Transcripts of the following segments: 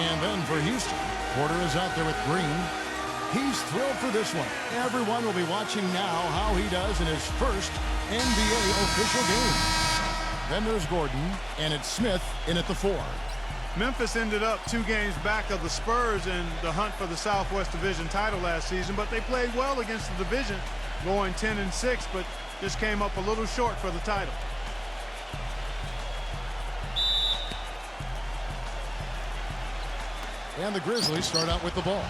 And then for Houston, Porter is out there with Green. He's thrilled for this one. Everyone will be watching now how he does in his first NBA official game. Then there's Gordon, and it's Smith in at the 4. Memphis ended up 2 games back of the Spurs in the hunt for the Southwest Division title last season, but they played well against the division, going 10-6, but just came up a little short for the title. And the Grizzlies start out with the ball.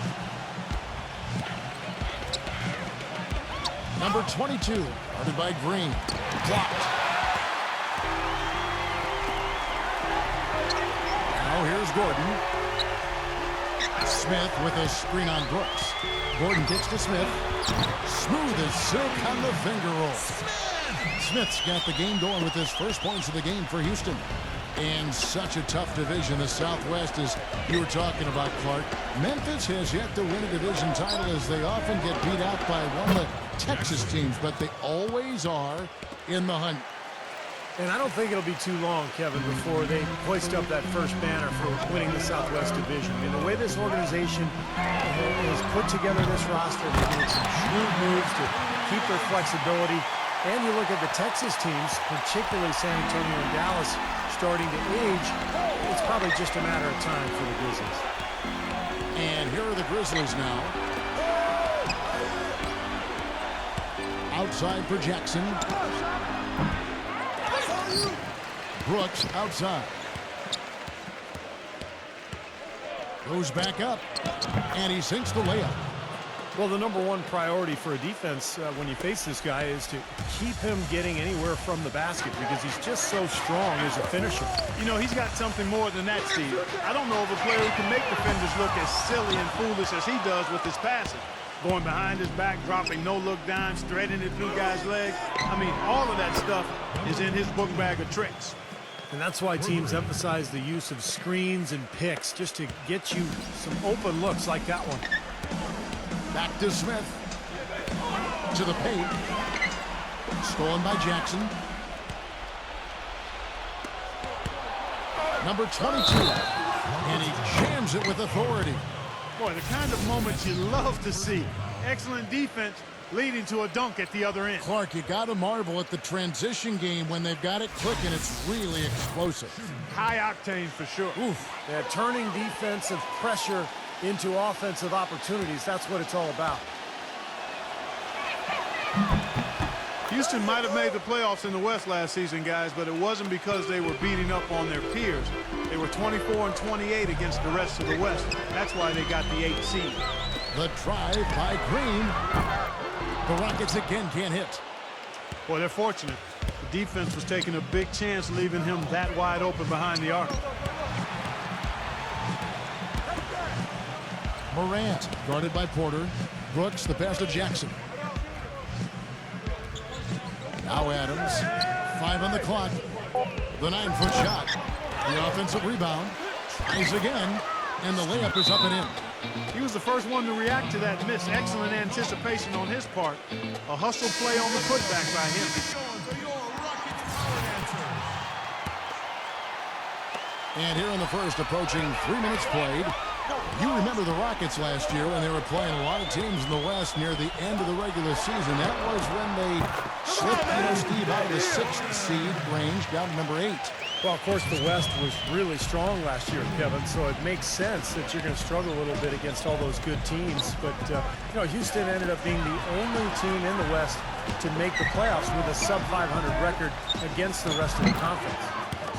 Number 22, guarded by Green. Blocked. Now here's Gordon. Smith with a screen on Brooks. Gordon kicks to Smith. Smooth as silk on the finger roll. Smith's got the game going with his first points of the game for Houston. And such a tough division, the Southwest, as you were talking about, Clark. Memphis has yet to win a division title, as they often get beat out by one of the Texas teams, but they always are in the hunt. And I don't think it'll be too long, Kevin, before they hoist up that first banner for winning the Southwest Division. I mean, the way this organization has put together this roster, they made some shrewd moves to keep their flexibility. And you look at the Texas teams, particularly San Antonio and Dallas, starting to age. It's probably just a matter of time for the Grizzlies. And here are the Grizzlies now. Outside for Jackson. Brooks outside. Goes back up. And he sinks the layup. Well, the #1 priority for a defense when you face this guy is to keep him getting anywhere from the basket, because he's just so strong as a finisher. You know, he's got something more than that, Steve. I don't know of a player who can make defenders look as silly and foolish as he does with his passing. Going behind his back, dropping no-look dimes, threading it through guys' legs. I mean, all of that stuff is in his book bag of tricks. And that's why teams emphasize the use of screens and picks, just to get you some open looks like that one. Back to Smith. To the paint. Stolen by Jackson. Number 22. And he jams it with authority. Boy, the kind of moments you love to see. Excellent defense leading to a dunk at the other end. Clark, you got to marvel at the transition game when they've got it clicking. It's really explosive. High octane for sure. Oof. They're turning defensive pressure into offensive opportunities. That's what it's all about. Houston might have made the playoffs in the West last season, guys, but it wasn't because they were beating up on their peers. They were 24-28 against the rest of the West. That's why they got the 8th seed. The drive by Green. The Rockets again can't hit. Boy, they're fortunate. The defense was taking a big chance leaving him that wide open behind the arc. Morant, guarded by Porter. Brooks, the pass to Jackson. Now Adams, 5 on the clock. The 9-foot shot. The offensive rebound. Tries again, and the layup is up and in. He was the first one to react to that miss. Excellent anticipation on his part. A hustle play on the putback by him. And here in the first, approaching 3 minutes played. You remember the Rockets last year when they were playing a lot of teams in the West near the end of the regular season. That was when they slipped, Steve, out of the 6th seed range down to number 8. Well, of course, the West was really strong last year, Kevin, so it makes sense that you're going to struggle a little bit against all those good teams. But, you know, Houston ended up being the only team in the West to make the playoffs with a sub-500 record against the rest of the conference.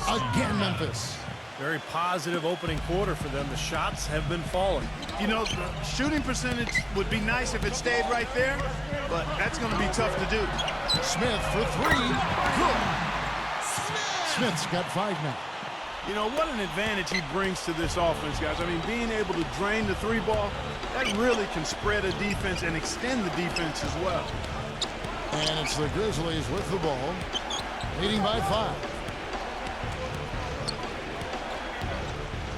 Again, Memphis. Very positive opening quarter for them. The shots have been falling. You know, the shooting percentage would be nice if it stayed right there, but that's going to be tough to do. Smith for 3. Good. Smith's got 5 now. You know, what an advantage he brings to this offense, guys. I mean, being able to drain the 3-ball, that really can spread a defense and extend the defense as well. And it's the Grizzlies with the ball, leading by 5.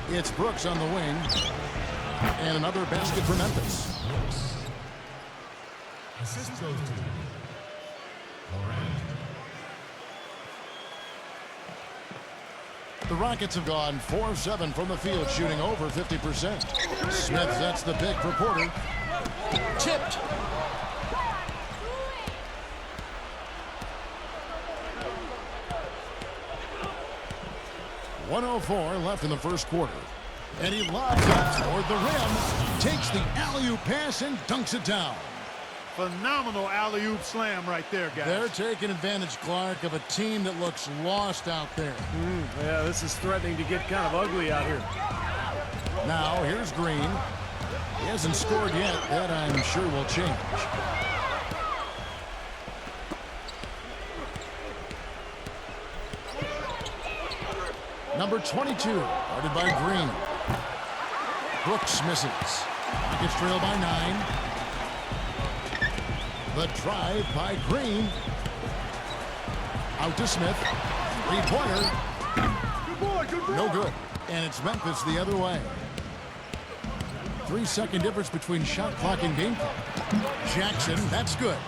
It's Brooks on the wing. And another basket for Memphis. Assist goes to Morant. The Rockets have gone 4 of 7 from the field, shooting over 50%. Smith sets the pick for Porter. Tipped. .104 left in the first quarter. And he lobs it toward the rim, takes the alley-oop pass and dunks it down. Phenomenal alley-oop slam right there, guys. They're taking advantage, Clark, of a team that looks lost out there. Yeah, this is threatening to get kind of ugly out here. Now, here's Green. He hasn't scored yet. That, I'm sure, will change. Number 22, guarded by Green. Brooks misses. Rockets trail by 9. The drive by Green. Out to Smith. Three-pointer. No good. And it's Memphis the other way. 3-second difference between shot clock and game clock. Jackson, that's good.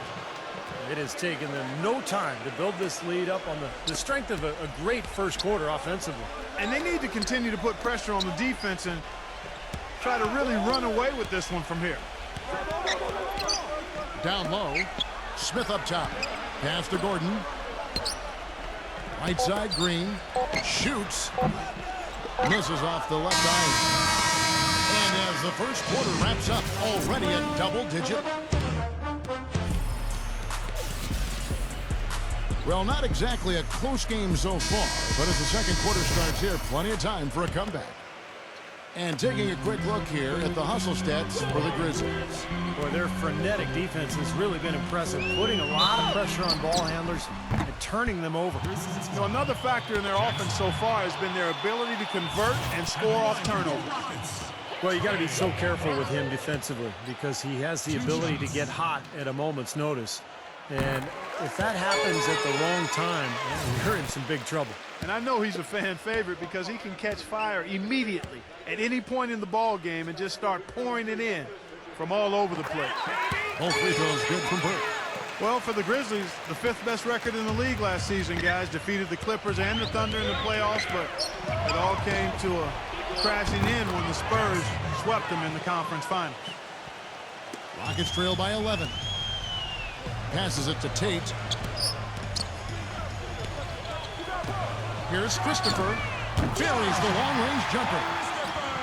It has taken them no time to build this lead up on the strength of a great first quarter offensively. And they need to continue to put pressure on the defense and try to really run away with this one from here. Down low. Smith up top. Pass to Gordon. Right side, Green. Shoots. Misses off the left eye. And as the first quarter wraps up, already a double-digit. Well, not exactly a close game so far, but as the second quarter starts here, plenty of time for a comeback. And taking a quick look here at the hustle stats for the Grizzlies. Boy, their frenetic defense has really been impressive, putting a lot of pressure on ball handlers and turning them over. So another factor in their offense so far has been their ability to convert and score off turnovers. Well, you got to be so careful with him defensively because he has the ability to get hot at a moment's notice. And if that happens at the wrong time, you're in some big trouble. And I know he's a fan favorite because he can catch fire immediately at any point in the ball game and just start pouring it in from all over the place. Both free throws good from Burke. Well, for the Grizzlies, the 5th best record in the league last season, guys. Defeated the Clippers and the Thunder in the playoffs, but it all came to a crashing in when the Spurs swept them in the conference finals. Rockets trail by 11. Passes it to Tate. Here's Christopher. Buries the long-range jumper.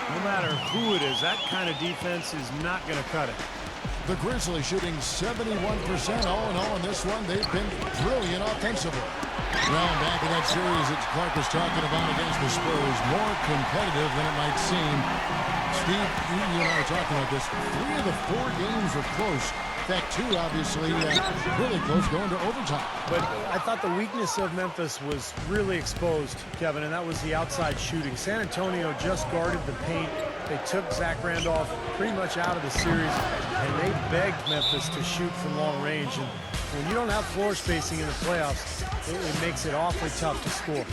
No matter who it is, that kind of defense is not going to cut it. The Grizzlies shooting 71% all in all in this one. They've been brilliant offensively. Well, back in that series that Clark was talking about against the Spurs, more competitive than it might seem. Steve, you and I were talking about this. 3 of the 4 games were close. In fact, 2 obviously really close going to overtime. But I thought the weakness of Memphis was really exposed, Kevin, and that was the outside shooting. San Antonio just guarded the paint. They took Zach Randolph pretty much out of the series, and they begged Memphis to shoot from long range. And when you don't have floor spacing in the playoffs, it makes it awfully tough to score.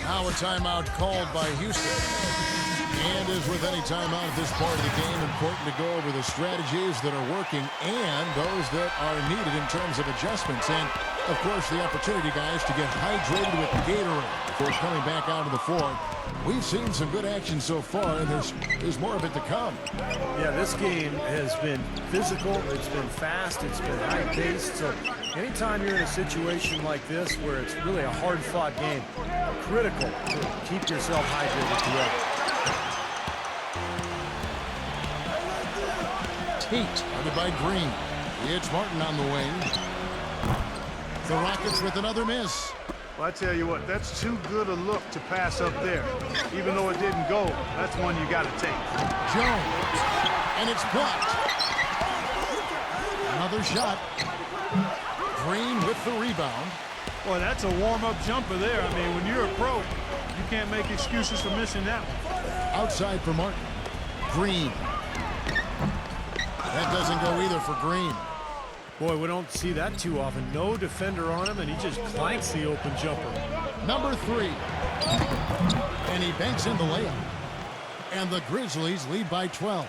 Now a timeout called by Houston. And as with any timeout at this part of the game, important to go over the strategies that are working and those that are needed in terms of adjustments. And, of course, the opportunity, guys, to get hydrated with Gatorade before coming back out of the floor. We've seen some good action so far, and there's more of it to come. Yeah, this game has been physical, it's been fast, it's been high-paced. So anytime you're in a situation like this where it's really a hard-fought game, critical to keep yourself hydrated throughout. Tate, guarded by Green. It's Martin on the wing. The Rockets with another miss. Well, I tell you what, that's too good a look to pass up there. Even though it didn't go, that's one you got to take. Jones, and it's blocked. Another shot. Green with the rebound. Boy, that's a warm-up jumper there. I mean, when you're a pro, you can't make excuses for missing that one. Outside for Martin. Green. That doesn't go either for Green. Boy, we don't see that too often. No defender on him, and he just clanks the open jumper. Number 3. And he banks in the layup. And the Grizzlies lead by 12.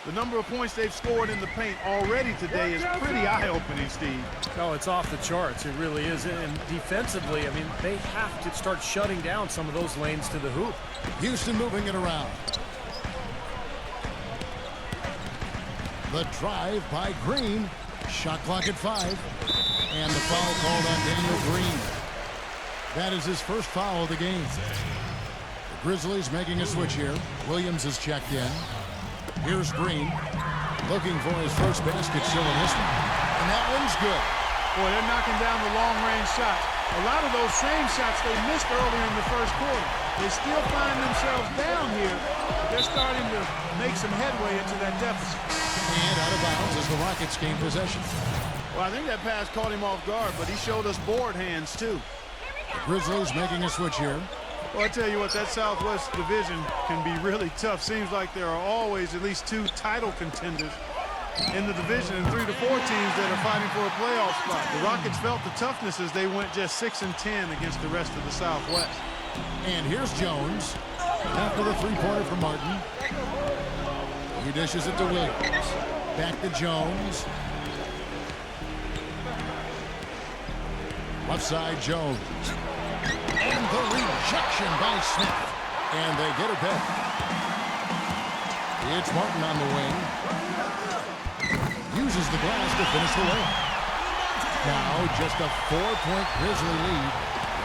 The number of points they've scored in the paint already today is pretty eye-opening, Steve. No, it's off the charts. It really is. And defensively, I mean, they have to start shutting down some of those lanes to the hoop. Houston moving it around. The drive by Green. Shot clock at 5. And the foul called on Daniel Green. That is his first foul of the game. The Grizzlies making a switch here. Williams is checked in. Here's Green, looking for his first basket still in this one. And that one's good. Boy, they're knocking down the long-range shots. A lot of those same shots they missed earlier in the first quarter. They still find themselves down here, but they're starting to make some headway into that deficit. And out of bounds as the Rockets gain possession. Well, I think that pass caught him off guard, but he showed us board hands, too. The Grizzlies making a switch here. Well, I tell you what, that Southwest division can be really tough. Seems like there are always at least 2 title contenders in the division and 3 to 4 teams that are fighting for a playoff spot. The Rockets felt the toughness as they went just 6-10 against the rest of the Southwest. And here's Jones. After the three-pointer for Martin. He dishes it to Williams. Back to Jones. Left side, Jones. And the rejection by Smith. And they get it back. It's Martin on the wing. Uses the glass to finish the layup. Now just a 4-point Grizzly lead.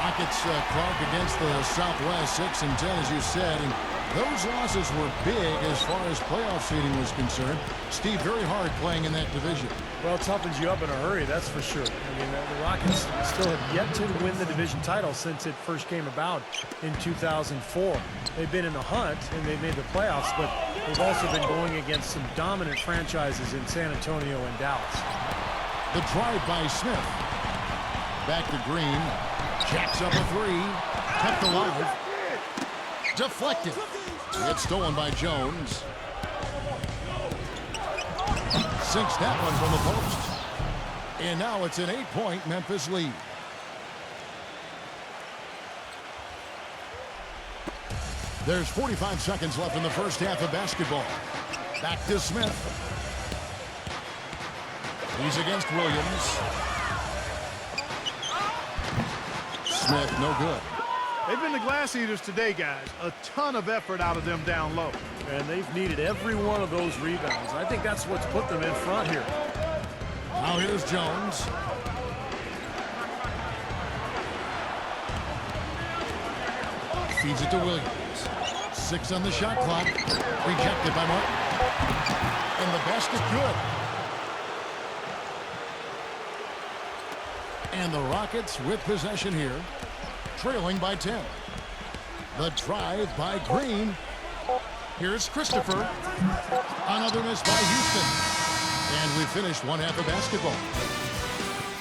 Rockets Clark against the Southwest 6-10, as you said. And those losses were big as far as playoff seeding was concerned. Steve, very hard playing in that division. Well, it toughens you up in a hurry, that's for sure. I mean, the Rockets still have yet to win the division title since it first came about in 2004. They've been in the hunt, and they've made the playoffs, but they've also been going against some dominant franchises in San Antonio and Dallas. The drive by Smith. Back to Green. Jacks up a 3. Kept alive. Deflected. It's stolen by Jones. Sinks that one from the post. And now it's an 8-point Memphis lead. There's 45 seconds left in the first half of basketball. Back to Smith. He's against Williams. Smith, no good. They've been the glass eaters today, guys. A ton of effort out of them down low. And they've needed every one of those rebounds. I think that's what's put them in front here. Now here's Jones. Feeds it to Williams. 6 on the shot clock. Rejected by Martin. And the basket good. And the Rockets with possession here. Trailing by 10. The drive by Green. Here's Christopher. Another miss by Houston. And we finished one half of basketball.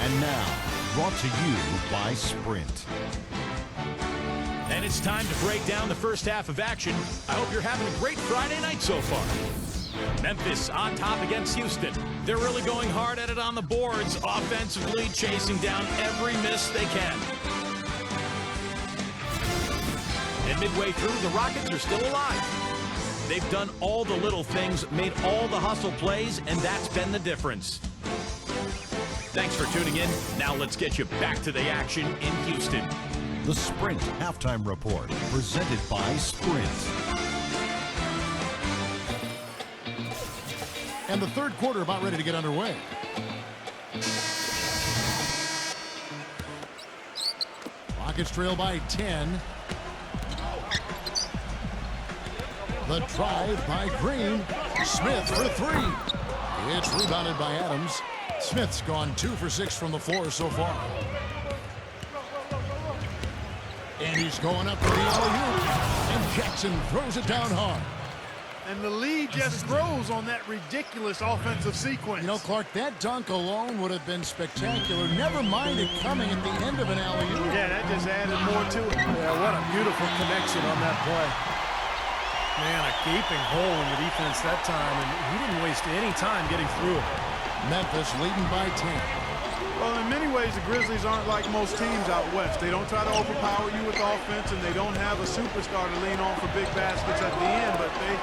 And now, brought to you by Sprint. And it's time to break down the first half of action. I hope you're having a great Friday night so far. Memphis on top against Houston. They're really going hard at it on the boards, offensively chasing down every miss they can. And midway through, the Rockets are still alive. They've done all the little things, made all the hustle plays, and that's been the difference. Thanks for tuning in. Now let's get you back to the action in Houston. The Sprint Halftime Report, presented by Sprint. And the third quarter about ready to get underway. Rockets trail by 10. The drive by Green. Smith for 3. It's rebounded by Adams. Smith's gone 2 for 6 from the floor so far. And he's going up for the alley-oop. And Jackson throws it down hard. And the lead just grows on that ridiculous offensive sequence. You know, Clark, that dunk alone would have been spectacular. Never mind it coming at the end of an alley-oop. Yeah, that just added more to it. Yeah, what a beautiful connection on that play. Man, a gaping hole in the defense that time, and he didn't waste any time getting through it. Memphis leading by 10. Well, in many ways, the Grizzlies aren't like most teams out west. They don't try to overpower you with offense, and they don't have a superstar to lean on for big baskets at the end, but they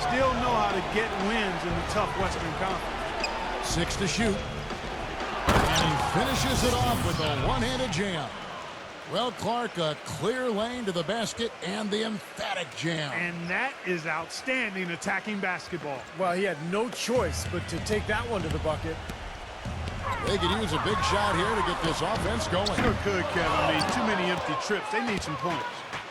still know how to get wins in the tough Western Conference. 6 to shoot. And he finishes it off with a one-handed jam. Well, Clark, a clear lane to the basket and the emphatic jam. And that is outstanding attacking basketball. Well, he had no choice but to take that one to the bucket. They could use a big shot here to get this offense going. Sure could, Kevin. I mean, too many empty trips. They need some points.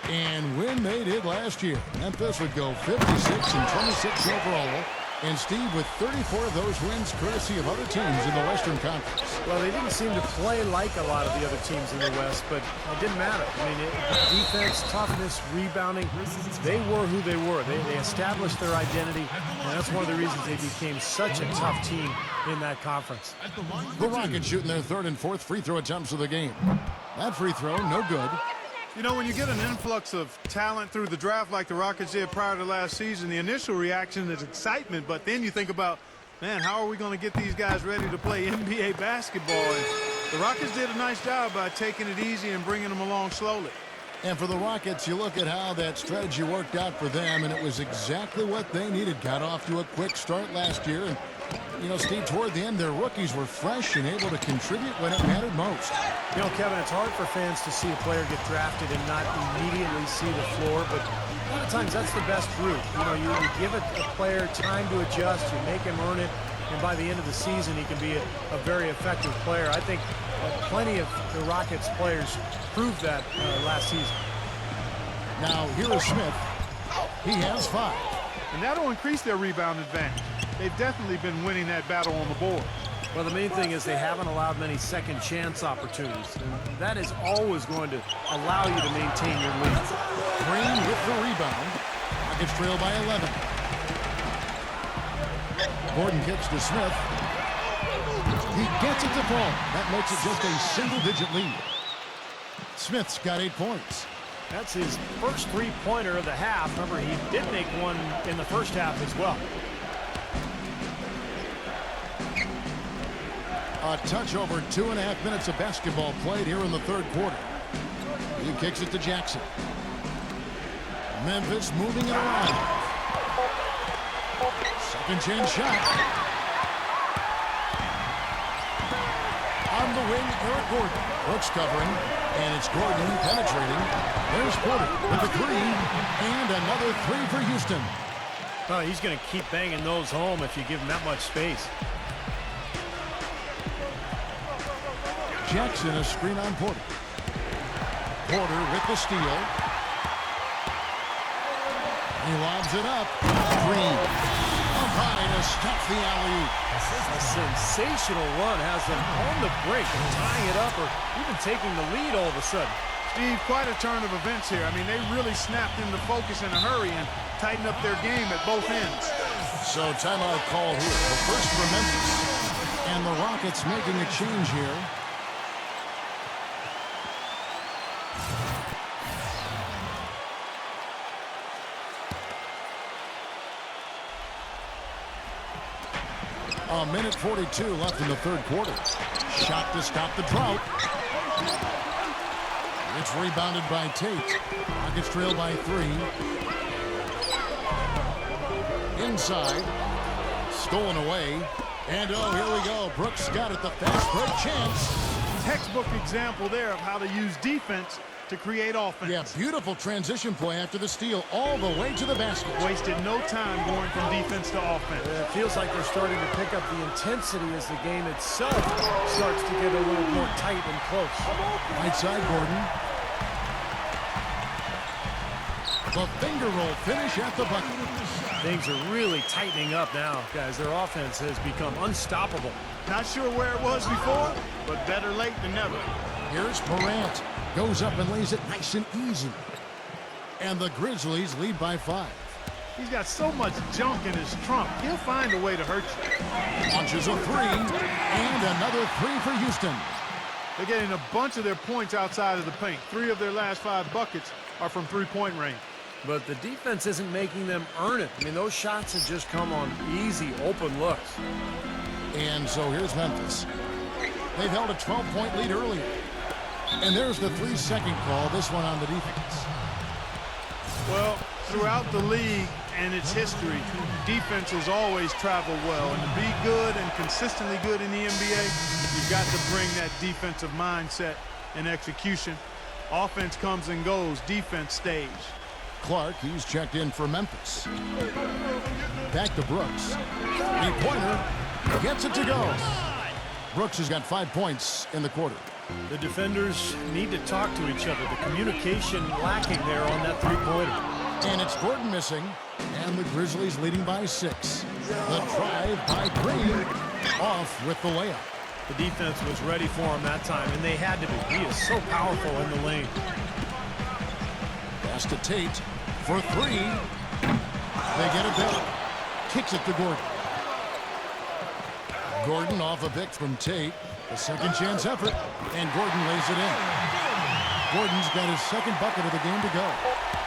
And when they did last year, Memphis would go 56 and 26 overall. And Steve, with 34 of those wins courtesy of other teams in the Western Conference. Well, they didn't seem to play like a lot of the other teams in the West, but it didn't matter. I mean, defense, toughness, rebounding, they were who they were. They established their identity, and that's one of the reasons they became such a tough team in that conference. The Rockets shooting their third and fourth free throw attempts of the game. That free throw, no good. You know, when you get an influx of talent through the draft like the Rockets did prior to last season, the initial reaction is excitement, but then you think about, man, how are we going to get these guys ready to play NBA basketball? And the Rockets did a nice job by taking it easy and bringing them along slowly. And for the Rockets, you look at how that strategy worked out for them, and it was exactly what they needed. Got off to a quick start last year, and you know, Steve, toward the end, their rookies were fresh and able to contribute when it mattered most. You know, Kevin, it's hard for fans to see a player get drafted and not immediately see the floor, but a lot of times that's the best route. You know, you give a player time to adjust, you make him earn it, and by the end of the season, he can be a very effective player. I think plenty of the Rockets players proved that last season. Now, here is Smith. He has 5. And that'll increase their rebound advantage. They've definitely been winning that battle on the board. Well, the main thing is they haven't allowed many second chance opportunities. And that is always going to allow you to maintain your lead. Green with the rebound. Rockets trail by 11. Gordon kicks to Smith. He gets it to fall. That makes it just a single-digit lead. Smith's got 8 points. That's his first three-pointer of the half. Remember, he did make one in the first half as well. A touch over 2.5 minutes of basketball played here in the third quarter. He kicks it to Jackson. Memphis moving it around. Second chance shot. On the wing, Eric Gordon. Brooks covering, and it's Gordon penetrating. There's Porter with the three, and another 3 for Houston. Oh, he's going to keep banging those home if you give him that much space. Jackson, a screen on Porter. Porter with the steal. He lobs it up. Green. Up high to stop the alley-oop. A sensational run has them on the break and tying it up or even taking the lead all of a sudden. Steve, quite a turn of events here. I mean, they really snapped into focus in a hurry and tightened up their game at both ends. So timeout call here. The first for Memphis. And the Rockets making a change here. A minute 42 left in the third quarter. Shot to stop the drought. It's rebounded by Tate. Rockets trail by 3. Inside. Stolen away. And oh, here we go. Brooks got it. The fast break chance. Textbook example there of how to use defense to create offense. Yeah, beautiful transition play after the steal all the way to the basket. Wasted no time going from defense to offense. It feels like they're starting to pick up the intensity as the game itself starts to get a little more tight and close. Right side, Gordon. The finger roll finish at the bucket. Things are really tightening up now, guys. Their offense has become unstoppable. Not sure where it was before, but better late than never. Here's Morant. Goes up and lays it nice and easy. And the Grizzlies lead by 5. He's got so much junk in his trunk. He'll find a way to hurt you. Launches a 3. And another 3 for Houston. They're getting a bunch of their points outside of the paint. 3 of their last 5 buckets are from three-point range. But the defense isn't making them earn it. I mean, those shots have just come on easy, open looks. And so here's Memphis. They've held a 12-point lead earlier. And there's the 3-second call, this one on the defense. Well, throughout the league and its history, defenses always travel well. And to be good and consistently good in the NBA, you've got to bring that defensive mindset and execution. Offense comes and goes, defense stays. Clark, he's checked in for Memphis. Back to Brooks. Three-pointer. Gets it to go. Brooks has got 5 points in the quarter. The defenders need to talk to each other. The communication lacking there on that three-pointer. And it's Gordon missing. And the Grizzlies leading by 6. The drive by Green. Off with the layup. The defense was ready for him that time, and they had to be. He is so powerful in the lane. Pass to Tate for 3. They get it back. Kicks it to Gordon. Gordon off a pick from Tate. A second chance effort, and Gordon lays it in. Gordon's got his second bucket of the game to go.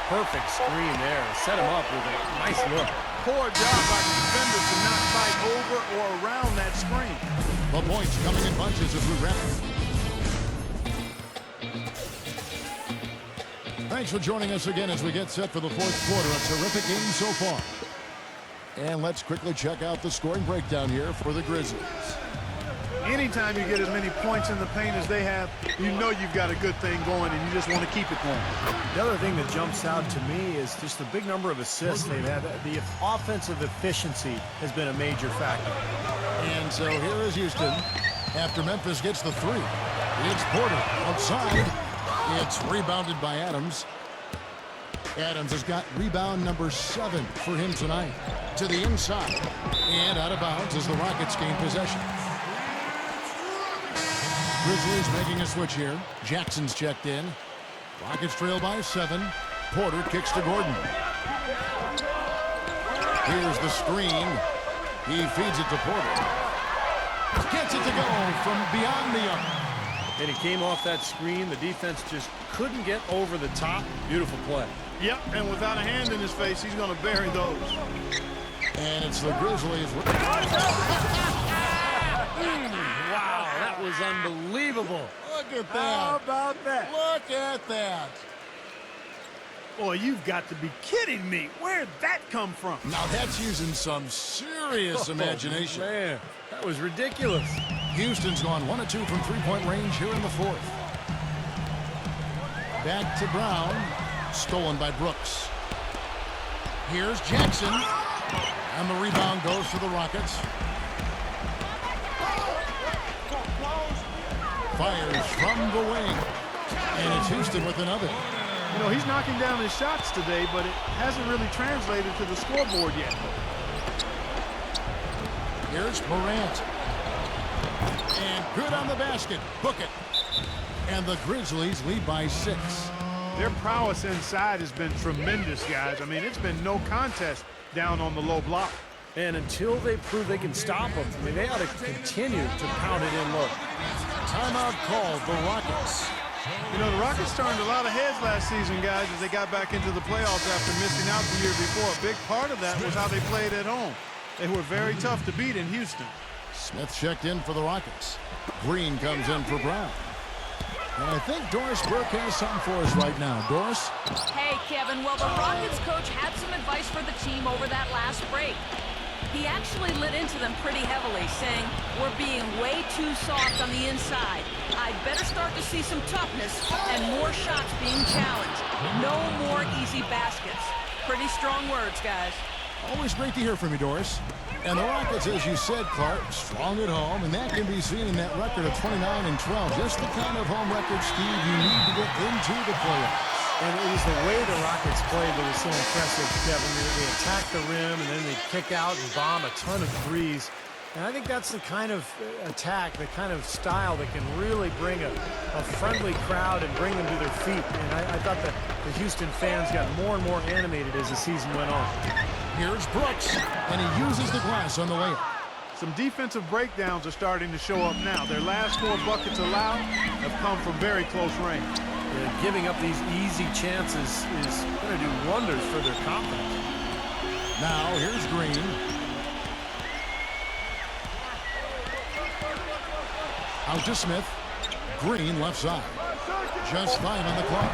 Perfect screen there. Set him up with a nice look. Poor job by the defenders to not fight over or around that screen. The points coming in bunches as we wrap it. Thanks for joining us again as we get set for the fourth quarter. A terrific game so far. And let's quickly check out the scoring breakdown here for the Grizzlies. Anytime you get as many points in the paint as they have, you know you've got a good thing going and you just want to keep it going. The other thing that jumps out to me is just the big number of assists they've had. The offensive efficiency has been a major factor. And so here is Houston after Memphis gets the 3. It's Porter outside. It's rebounded by Adams. Adams has got rebound number 7 for him tonight. To the inside and out of bounds as the Rockets gain possession. Grizzlies making a switch here. Jackson's checked in. Rockets trail by 7. Porter kicks to Gordon. Here's the screen. He feeds it to Porter. Gets it to go from beyond the arc. And he came off that screen. The defense just couldn't get over the top. Beautiful play. Yep, and without a hand in his face, he's going to bury those. And it's the Grizzlies. Wow, that was unbelievable. Look at that. How about that? Look at that. Boy, you've got to be kidding me. Where'd that come from? Now that's using some serious imagination. Oh, man, that was ridiculous. Houston's gone 1 of 2 from three-point range here in the fourth. Back to Brown. Stolen by Brooks. Here's Jackson. And the rebound goes to the Rockets. Fires from the wing. And it's Houston with another. You know, he's knocking down his shots today, but it hasn't really translated to the scoreboard yet. Here's Morant. And good on the basket. Book it. And the Grizzlies lead by 6. Their prowess inside has been tremendous, guys. I mean, it's been no contest down on the low block. And until they prove they can stop them, I mean, they ought to continue to pound it in low. Timeout called the Rockets. You know, the Rockets turned a lot of heads last season, guys, as they got back into the playoffs after missing out the year before. A big part of that was how they played at home. They were very tough to beat in Houston. Smith checked in for the Rockets. Green comes in for Brown. And I think Doris Burke has something for us right now. Doris? Hey, Kevin. Well, the Rockets coach had some advice for the team over that last break. He actually lit into them pretty heavily, saying, we're being way too soft on the inside. I'd better start to see some toughness and more shots being challenged. No more easy baskets. Pretty strong words, guys. Always great to hear from you, Doris. And the Rockets, as you said, Clark, strong at home, and that can be seen in that record of 29-12. Just the kind of home record, Steve, you need to get into the playoffs. And it was the way the Rockets played that was so impressive, Kevin. They attack the rim, and then they kick out and bomb a ton of threes. And I think that's the kind of attack, the kind of style that can really bring a friendly crowd and bring them to their feet. And I thought that the Houston fans got more and more animated as the season went on. Here's Brooks, and he uses the glass on the layup. Some defensive breakdowns are starting to show up now. Their last 4 buckets allowed have come from very close range. Giving up these easy chances is going to do wonders for their confidence. Now, here's Green. Out to Smith. Green left side. Just 5 on the clock.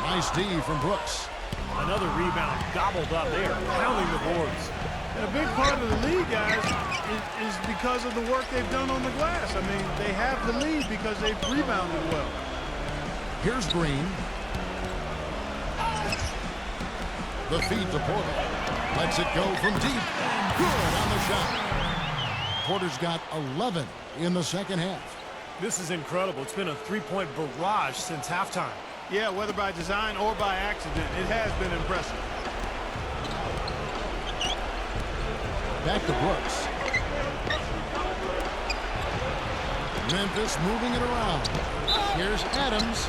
Nice D from Brooks. Another rebound gobbled up. They are pounding the boards. And a big part of the lead, guys, is because of the work they've done on the glass. I mean, they have the lead because they've rebounded well. Here's Green. The feed to Porter. Lets it go from deep. Good on the shot. Porter's got 11 in the second half. This is incredible. It's been a three-point barrage since halftime. Yeah, whether by design or by accident, it has been impressive. Back to Brooks. Memphis moving it around. Here's Adams.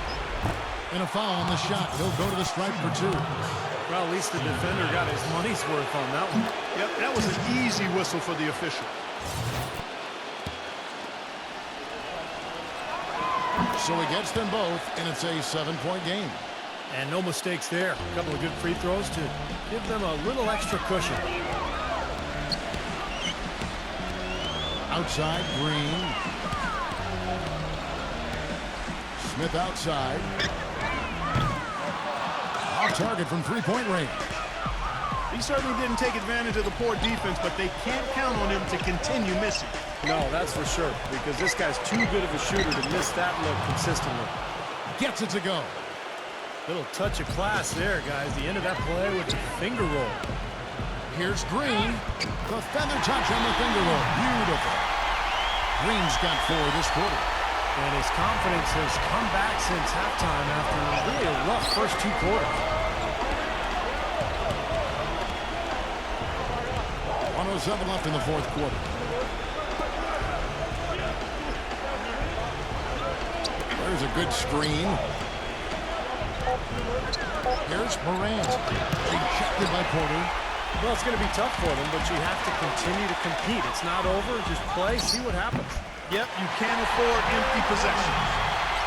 And a foul on the shot. He'll go to the stripe for 2. Well, at least the defender got his money's worth on that one. Yep, that was an easy whistle for the official. So he gets them both, and it's a 7-point game. And no mistakes there. A couple of good free throws to give them a little extra cushion. Outside, Green. Smith outside. Off target from three-point range. He certainly didn't take advantage of the poor defense, but they can't count on him to continue missing. No, that's for sure, because this guy's too good of a shooter to miss that look consistently. Gets it to go. Little touch of class there, guys. The end of that play with the finger roll. Here's Green. The feather touch on the finger roll. Beautiful. Green's got 4 this quarter. And his confidence has come back since halftime after really a rough first 2 quarters. 107 left in the fourth quarter. There's a good screen. Here's Morant. Ejected by Porter. Well, it's going to be tough for them, but you have to continue to compete. It's not over. Just play, see what happens. Yep, you can't afford empty possessions.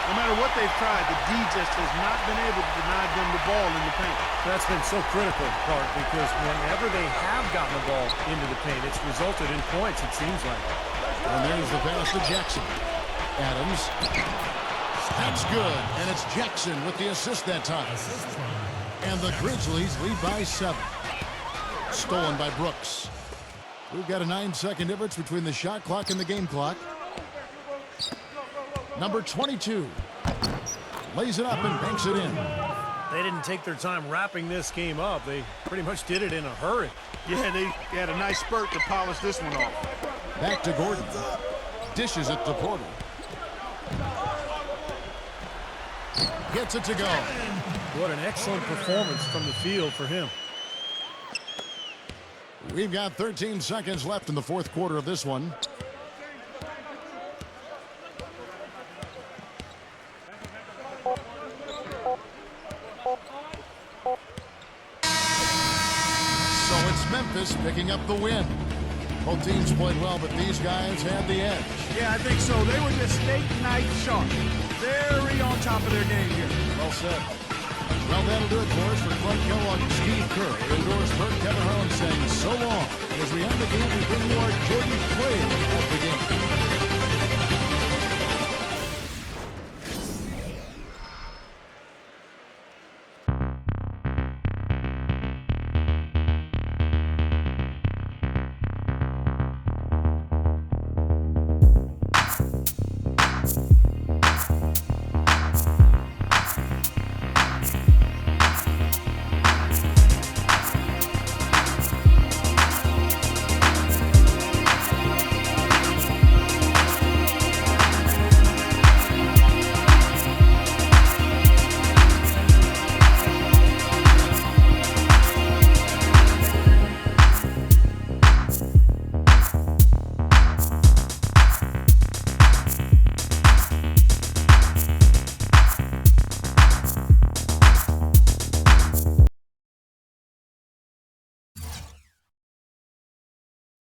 No matter what they've tried, the D just has not been able to deny them the ball in the paint. That's been so critical, Clark, because whenever they have gotten the ball into the paint, it's resulted in points, it seems like. And there's the pass to Jackson. Adams. That's good. And it's Jackson with the assist that time. And the Grizzlies lead by 7. Stolen by Brooks. We've got a 9-second difference between the shot clock and the game clock. Number 22 lays it up and banks it in. They didn't take their time wrapping this game up. They pretty much did it in a hurry. Yeah, they had a nice spurt to polish this one off. Back to Gordon. Dishes it to Porter. Gets it to go. What an excellent performance from the field for him. We've got 13 seconds left in the fourth quarter of this one. So it's Memphis picking up the win. Both teams played well, but these guys had the edge. Yeah, I think so. They were just steak knife sharp. Very on top of their game here. Well said. Well, that'll do it for us. For Clark Kellogg and Steve Kerr, indoors, Bert Kevin Harlan saying so long. And as we end the game, we bring you our Jordan play of the game.